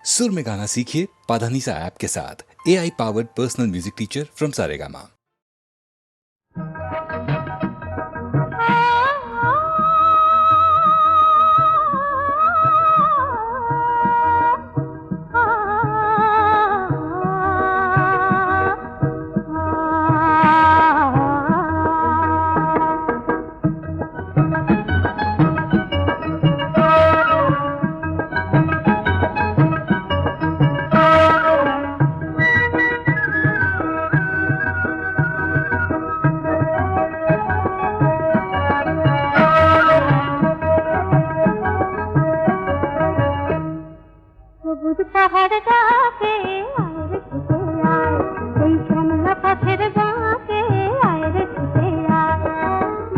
सुर में गाना सीखिए पाधानीसा ऐप के साथ। AI powered personal music teacher from Saregama. পাহাড় ডাকে আয় রে ছুটে আয়, এই শ্যামলা পথের বাঁকে আয় রে ছুটে আয়,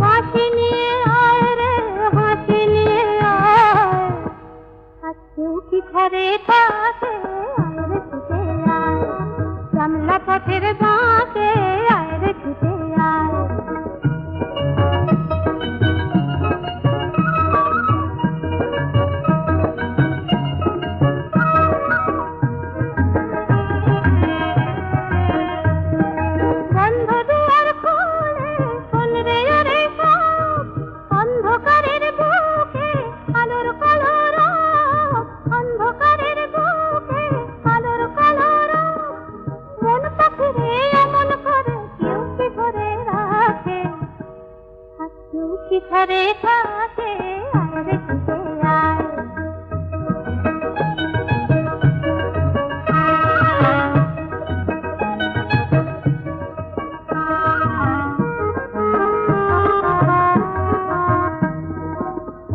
বাঁশি নিয়ে আয় রে হাসি নিয়ে আয়, আজকেও কি ঘরে থাকে আয় রে ছুটে আয়, শ্যামলা পথের বাঁকে আয় রে ছুটে আয়। ঘরে থাকে আয় রে ছুটে আয়।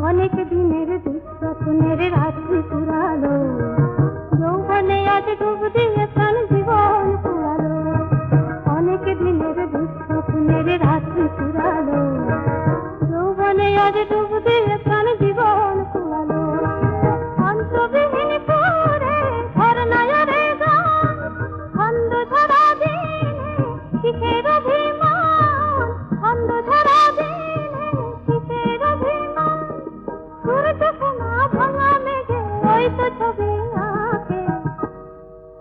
অনেক দিনের দুঃস্বপ্নের রাত্রি পুরালো, যৌবনে আজ ডুব দিয়ে প্রাণ জীবন পুরালো। অনেক দিনের দুঃস্বপ্নের রাত্রি পুরালো, যৌবনে আজ ডুব দিয়ে প্রাণ জীবন পুরালো। অন্তবিহীন সুরে ঝরনায়রে গান, ছন্দ ধরা দিনে কিসের অভিমান, ছন্দ ধরা দিনে কিসের অভিমান। সূর্য সোনা ভাঙা মেঘে ওই তো ছবি আঁকে,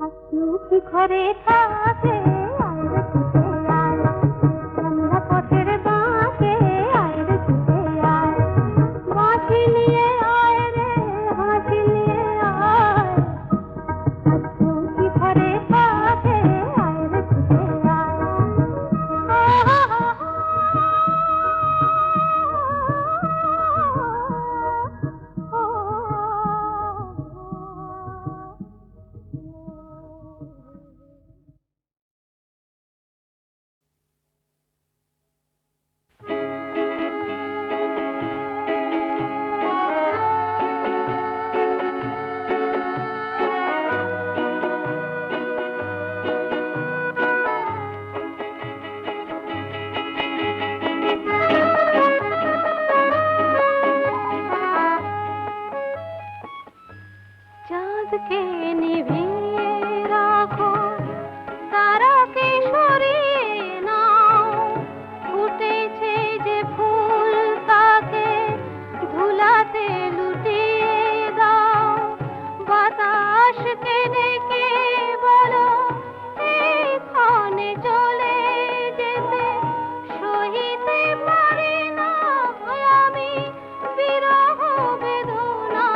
আজকেও কি ঘরে থাকে আয় রে ছুটে আয়, শ্যামলা পথের বাঁকে আয় রে ছুটে আয়, বাঁশি নিয়ে আয় রে হাসি নিয়ে আয়, আজকেও কি ঘরে থাকে আয় রে ছুটে আয়। চাঁদকে নিভিয়ে রাখো, তারাকে সরিয়ে নাও, ফুটেছে যে ফুল তাকে ধুলাতে লুটিয়ে দাও। বাতাসকে ডেকে বলো এক্ষণে চলে যেতে, সহিতে পারি না আমি বিরহ বেদনা।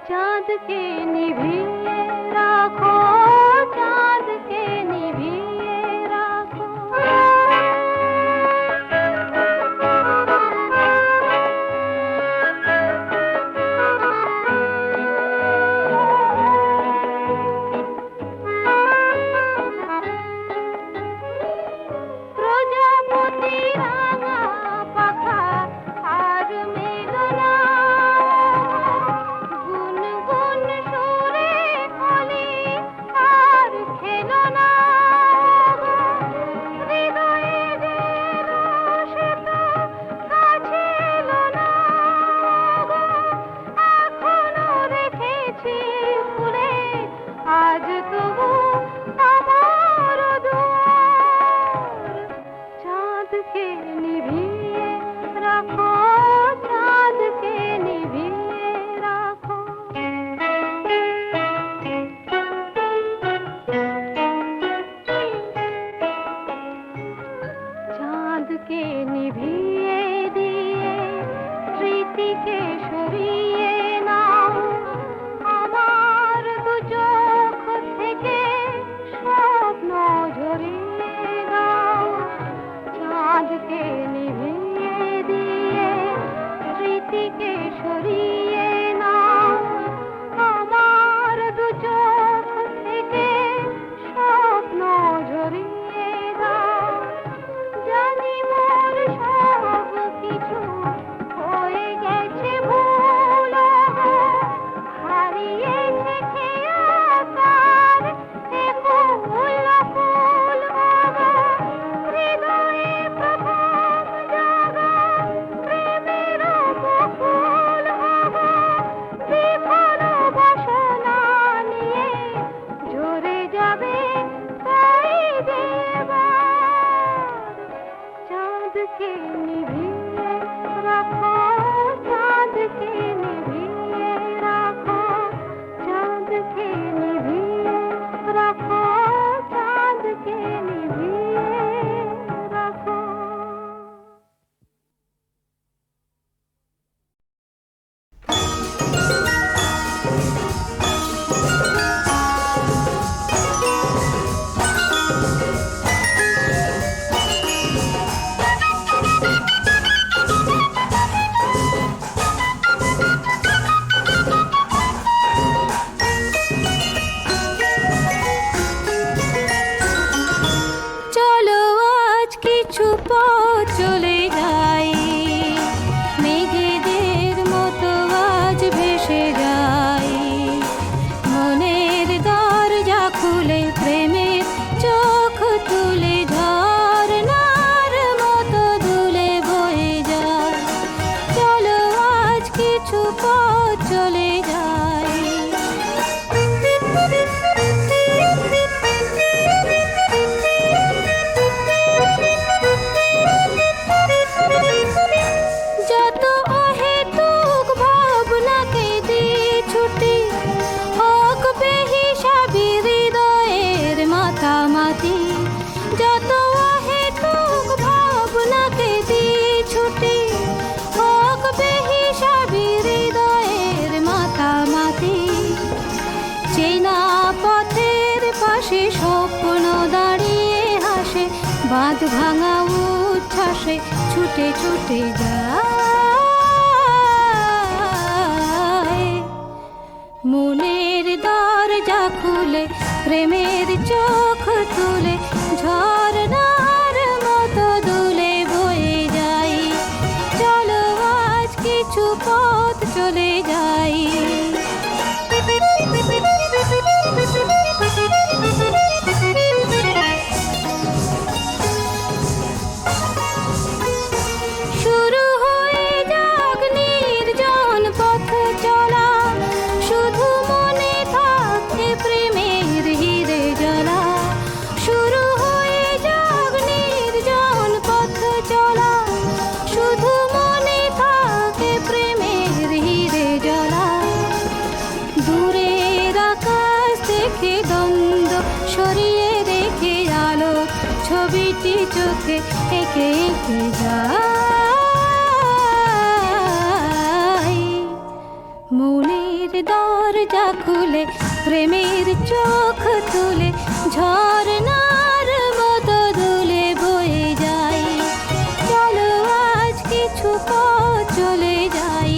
চাঁদকে নিভিয়ে রাখো, চাঁদকে নিভিয়ে রাখো। প্রজাপতি রাঙা পাখা আর মেঘনা, গুনগুন সুরে কলি আর খেলো না। স্বপ্ন দাঁড়িয়ে হাসে, বাঁধ ভাঙা উচ্ছ্বাসে ছুটে ছুটে যায়। মনের দরজা খুলে প্রেমের চোখ তুলে ঝর্ণার মতো দুলে বয়ে যাই। চলো আজ কিছু পথ চলে যাই। শুরু হয়ে যাক নির্জন পথ চলা, শুধু মনে থাকে প্রেমের হিরে জ্বালা। শুরু হয়ে যাক নির্জন পথ চলা, শুধু মনে থাকে প্রেমের হিরে জ্বালা। দূরের আকাশ দেখে দ্বন্দ্ব সরিয়ে রেখে আলো ছবিটি চোখে এঁকে এঁকে যাই। মনের দরজা খুলে প্রেমের চোখ তুলে ঝর্ণার মতো দুলে বয়ে যাই। চলো আজ কিছু পথ চলে যাই।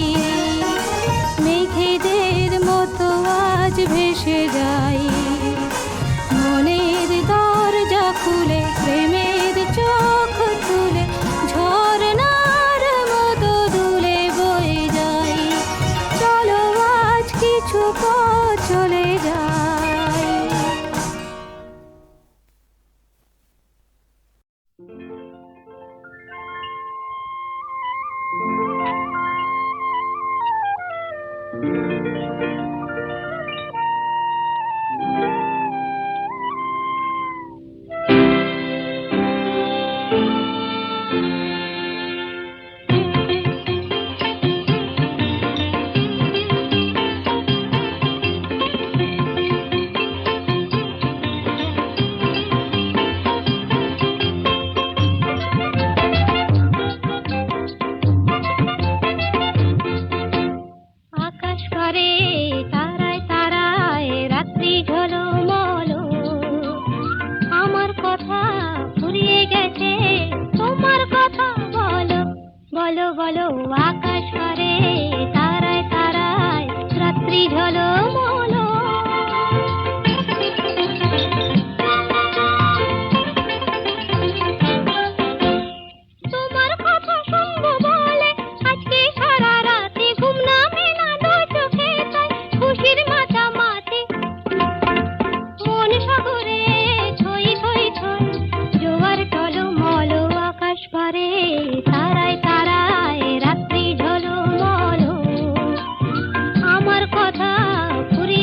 মেঘেদের মতো আজ ভেসে যাই। মনের দরজা খুলে প্রেমের চোখ তুলে ঝর্ণার মতো দুলে বয়ে যাই। চলো আজ কিছু পথ চলে যাই। আকাশ করে তারায় তারায় রাত্রি ঝলমল। আমার কথা ফুরিয়ে গেছে, তোমার কথা বলো বলো বলো। আকাশ করে তারায় তারায় রাত্রি ঝলমল। তোমার কথা শুনবো বলে আজকে সারা রাতে ঘুম নামে না দু চোখে, তাই খুশির মাতামাতি। মন সাগরে ছই ছই ছই জোয়ার টলমল। আকাশ পারে তারায় তারায় রাত্রি ঝলমল। আমার কথা ফুরিয়ে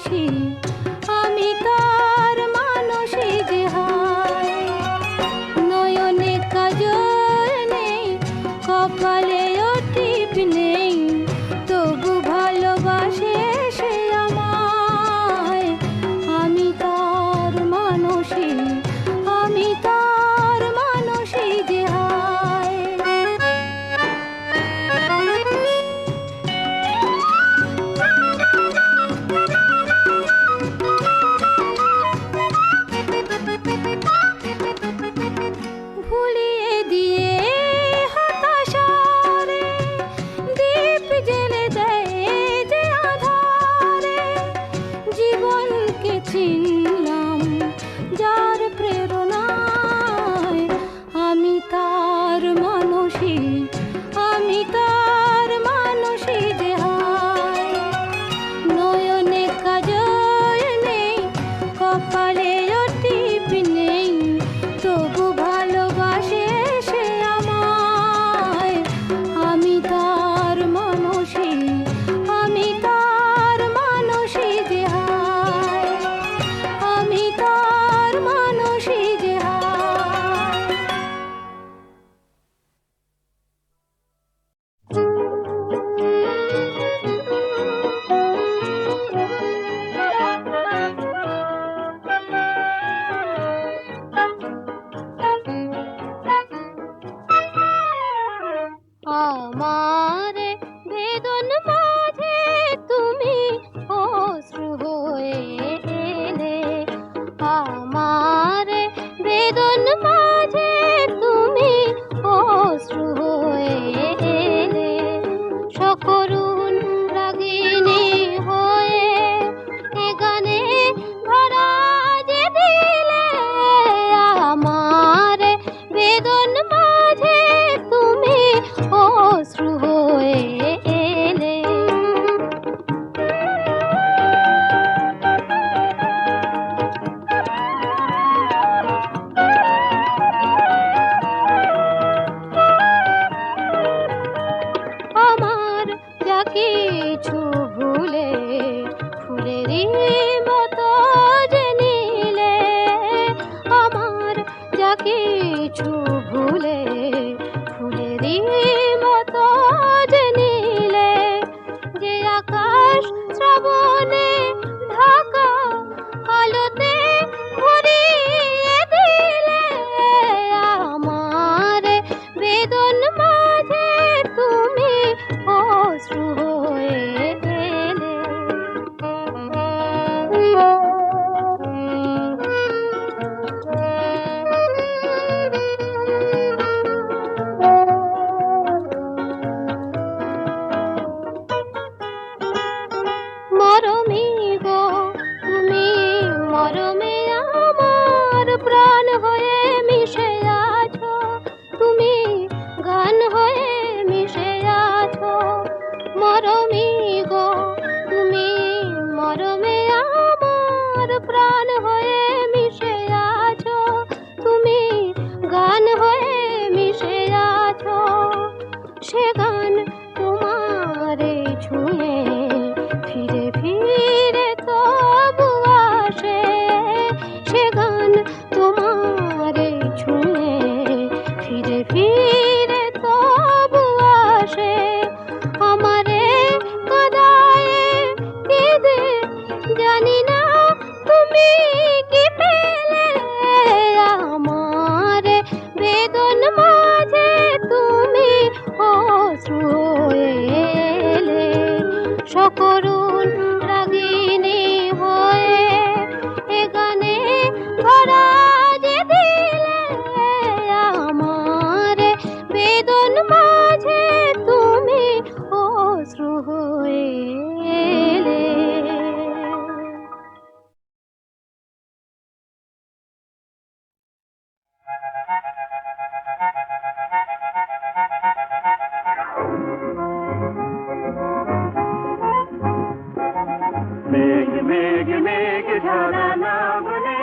মানসী, আমি তার মানসী যে হায়। নয়নে কাজল নেই, কপালে টিপ নেই, তবু ভালোবাসে সে আমায়। আমি তার মানসী, আমি তার মানসী যে হায়। ভুলিয়ে দিয়ে হতাশারে দীপ জ্বেলে দেয় যে আধারে। জীবনকে চিনলাম যার প্রেরণায়, আমি তার মানসী, আমি তার মানসী যে হায়। নয়নে কাজল নেই, কপালে টিপ নেই, তবু ভালোবাসে সে আমায়। আমি তার মানসী, আমি তার মানসী যে হায়। আমি তার মানসী যে হায়। আমার বেদন মাঝে তুমি অশ্রু হয়ে এলে। আমার বেদন মাঝে তুমি অশ্রু হয়ে এলে। সকরুণ রাগিনী হয়ে এ গানে ভরা যে দিলে। আমার বেদন মাঝে তুমি অশ্রু হয়ে এলে। আমার যা কিছু ভুলে ফুলেরই মতো যে নীলে। আমার যা কিছু ভুলে ফুলেরই মতো যে নীলে। যে আকাশ শ্রাবণে ঢাকা আলোতে ভরিয়ে দিলে। আমার বেদন মাঝে তুমি অশ্রু হয়ে এলে। মরমী গো তুমি, মরমে আমার প্রাণ হয়ে মিশে আছো। তুমি গান হয়ে মিশে আছো। মরমী গো তুমি, মরমে আমার প্রাণ হয়ে মিশে আছো। তুমি গান হয়ে মিশে আছো। সে গান তোমারে ছুঁয়ে ফিরে ফিরে তবু আসে। সে গান তোমারে ছুঁয়ে ফিরে ফিরে তবু আসে। আমারে কাদায়ে কেঁদে জানি না তুমি কি পেলে। আমার বেদন মাঝে তুমি অশ্রু হয়ে এলে। সকরুণ রাগিনী হয়ে এ গানে ভরা যে দিলে। আমার বেদন মাঝে তুমি অশ্রু হয়ে এলে। মেঘ মেঘ মেঘ ঝরা না বলে,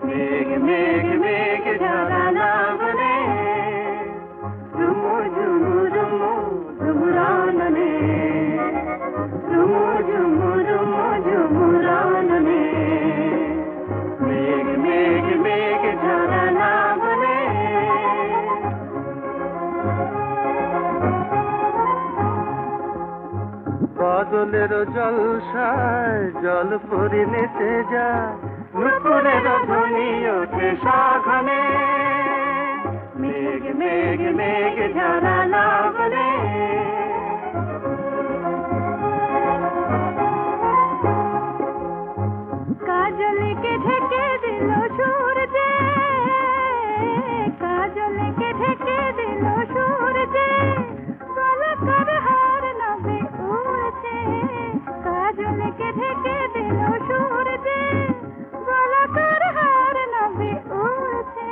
মেঘ মেঘ মেঘ ঝরা না বলে। ঝুমু ঝুমু ঝুমু ঝুমুরাননে, ঝুমু ঝুমু ঝুমু চাঁদের জলসায় জল পরি নেচে যায় নুপুরের ধ্বনি ওঠে সাঘনে মেঘ মেঘ মেঘ ঝরা লাগলে কাজলকে ঢেকে দিল সূর্যে, কাজলকে ঢেকে দিল সূর্যে, গলকার হার নাবে উড়ছে। কাজলকে ঢেকে দিল সূর্যে, গলকার হার নাবে উড়ছে।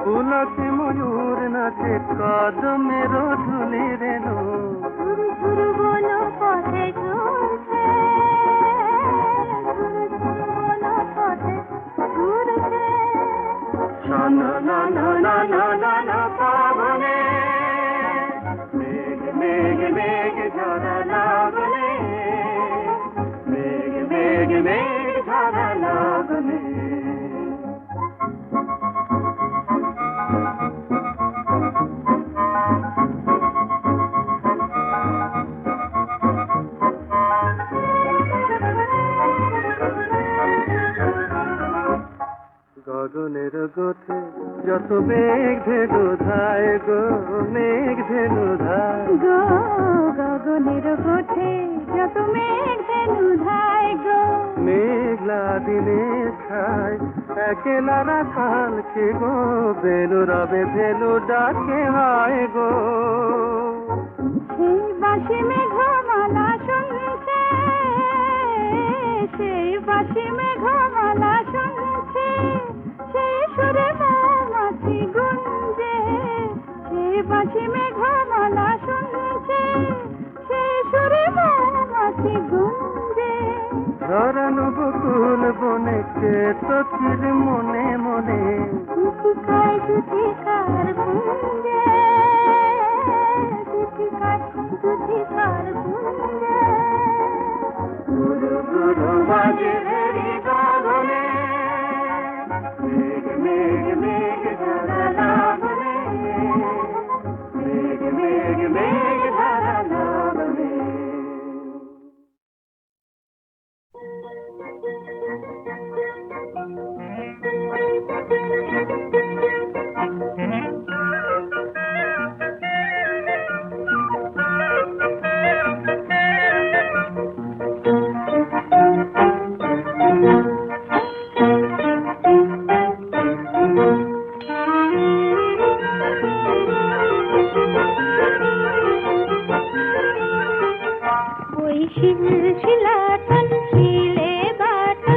পুলকে ময়ূর নাচে কদমের ধুলি রেণু ঝুরু ঝুরু বনো পথে চলছে, ঝুরু ঝুরু বনো পথে ঘুরছে। শোনো না না না না না না পাবনে মেঘ মেঘ মেঘ ঝরা লাগলে মেঘ মেঘ মেঘ ঝরা লাগলে গগনের গোঠে যত মেঘ ধেনু ধায় গো মেঘ ধেনু ধায় গো গগনের গোঠে যত মেঘ ধেনু ধায় গো। মেঘলা দিনে ছায় একেলা রাখালকে গো বেনু রবে ধেনু ডাকে হয় গো সেই বাঁশি মেঘমালা শুনছে, সেই বাঁশি মেঘমালা শুনছে, সেই সুরে মৌমাছি গুঞ্জে। সেই বাঁশি মেঘমালা শুনছে, সেই সুরে মৌমাছি গুঞ্জে। ধরানো বকুল বনে কে তোর মনে মনে জুতিকার জুতিকার গুঞ্জে, জুতিকার জুতিকার গুঞ্জে। গুরু গুরু বাজে ভেরি গগনে মেঘ মেঘ মেঘ ঝরা লাগলে মেঘ মেঘ মেঘ ঝরা লাগলে ওই শিলশিলাটান শিলে বাটা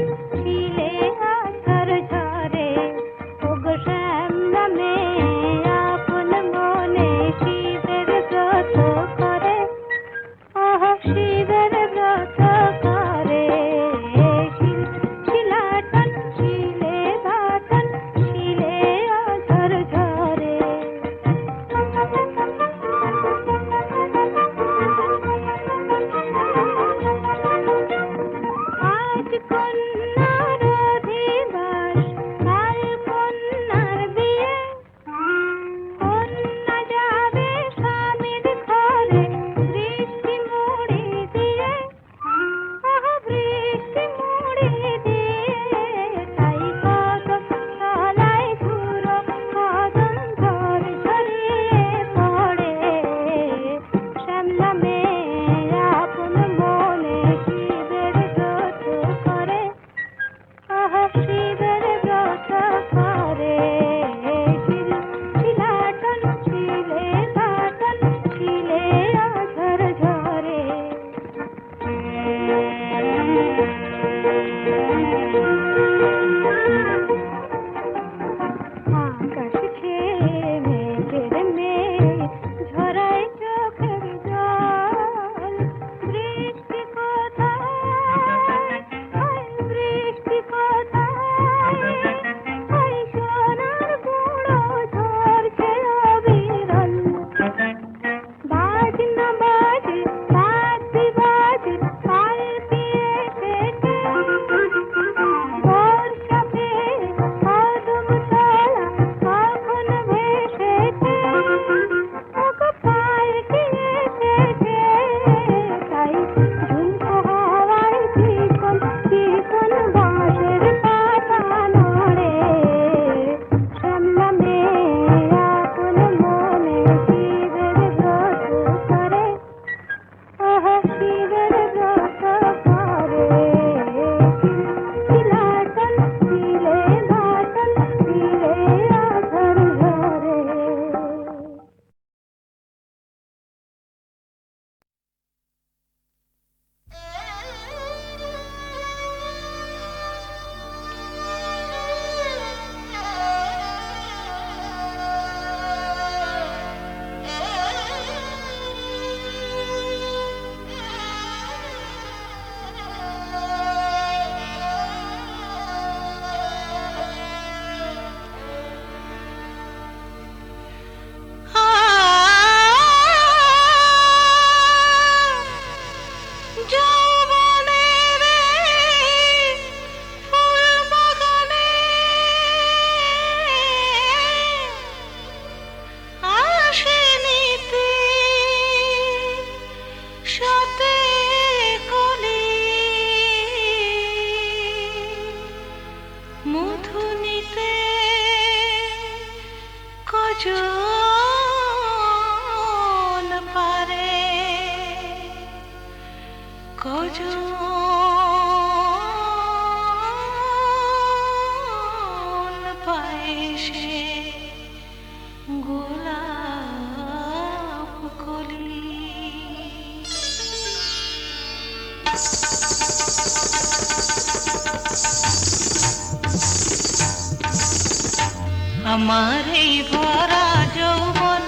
আমার এই ভরা যৌবন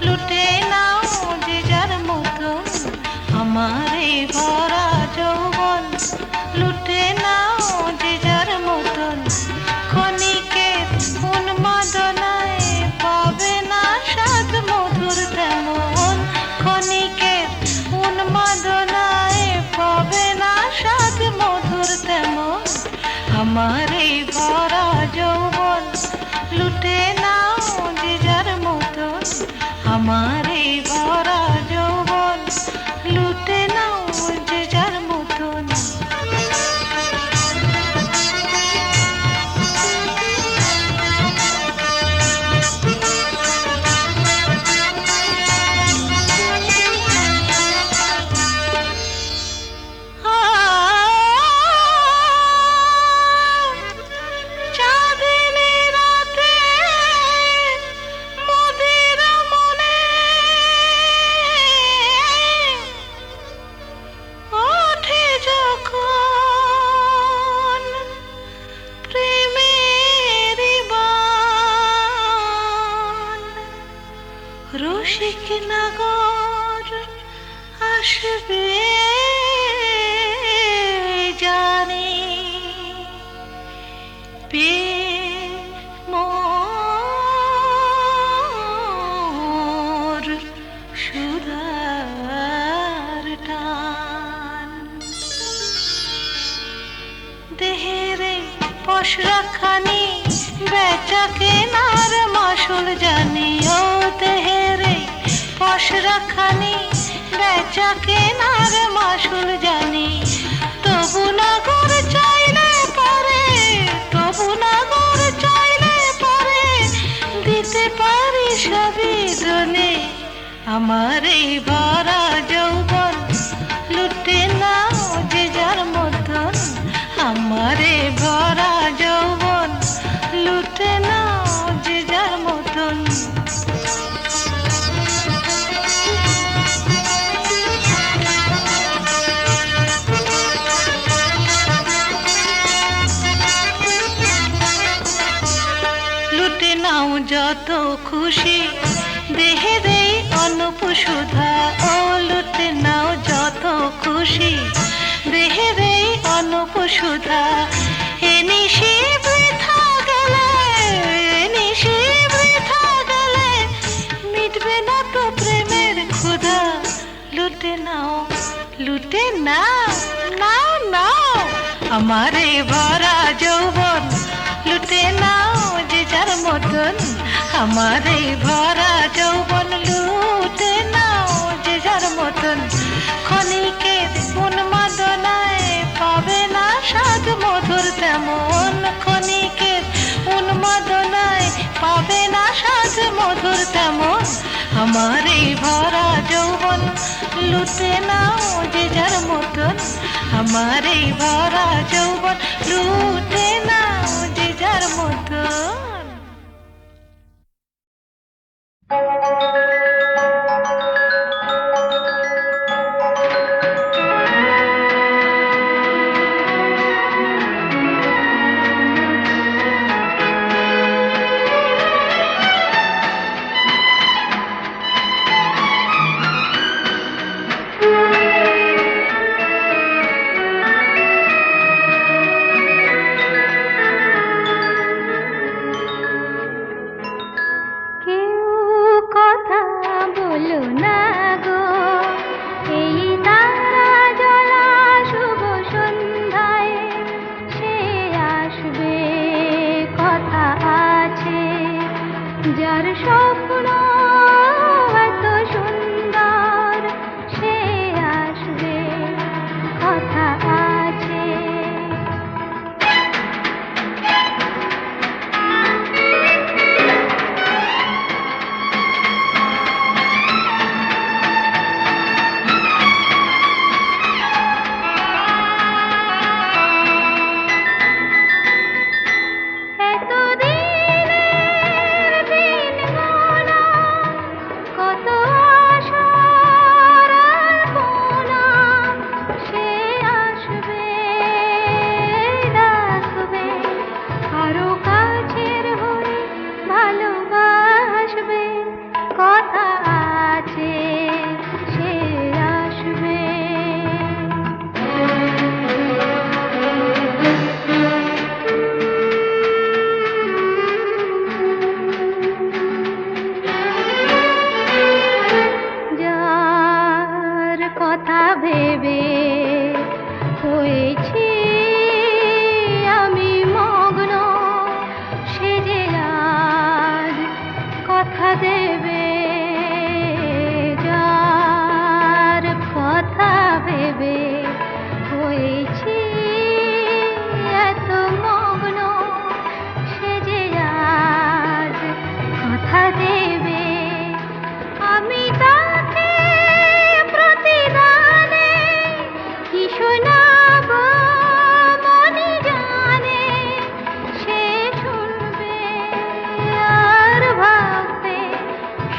লুটে নাও যে যার মতন, আমার এই ভরা যৌবন লুটে নাও যে যার মতন। ক্ষণিকের উন্মাদনায় পাবে না স্বাদ মধুর তেমন, ক্ষণিকের উন্মাদনায় পাবে না স্বাদ মধুর তেমন। আমার এই ভরা যৌবন লুটে নাও যে যার মতন, আমার এই ভরা যৌবন লুটে নাও যে যার মতন। চাঁদিনী রাতে মোদের মনে ওঠে যখন প্রেমের বান, রসিক নগর আসবে জানি, মোর সুধার টান। দেহেরে পশরাখানি বেচা কেনার মাসুল জানি, ও দেহেরে পশরাখানি বেচা কেনার মাসুল জানি। তবু নগর চাইলে পারে, তবু নগর চাইলে পারে দিতে পারি সবই ধনে। আমার এই ভরা যৌবন লুটে নাও যে যার মতন, আমার এই ভরা যৌবন লুটে নাও যে যার মতন। লুটে নাও যত খুশি দেহে দেই অনুপ সুধা, ও লুটে নাও যত খুশি দেহে দেই অনুপ সুধা। এ নিশি বৃথা গেলে, এ নিশি বৃথা গেলে মিটবে না তো প্রেমের ক্ষুধা। লুটে নাও, লুটে নাও, নাও নাও আমার এই ভরা যৌবন লুটে নাও যে যার মতন, আমার এই ভরা যৌবন লুটে নাও যে যার মতন। ক্ষণিকের উন্মাদনায় পাবে না স্বাদ মধুর তেমন, ক্ষণিকের উন্মাদনায় পাবে না স্বাদ মধুর তেমন। আমার এই ভরা যৌবন লুটে নাও যে যার মতন, আমার এই ভরা যৌবন লুটে নাও যে যার মতন। কেউ কথা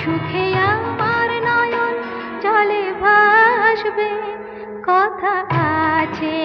সুখে আমার নয়ন জলে ভাসবে, কথা আছে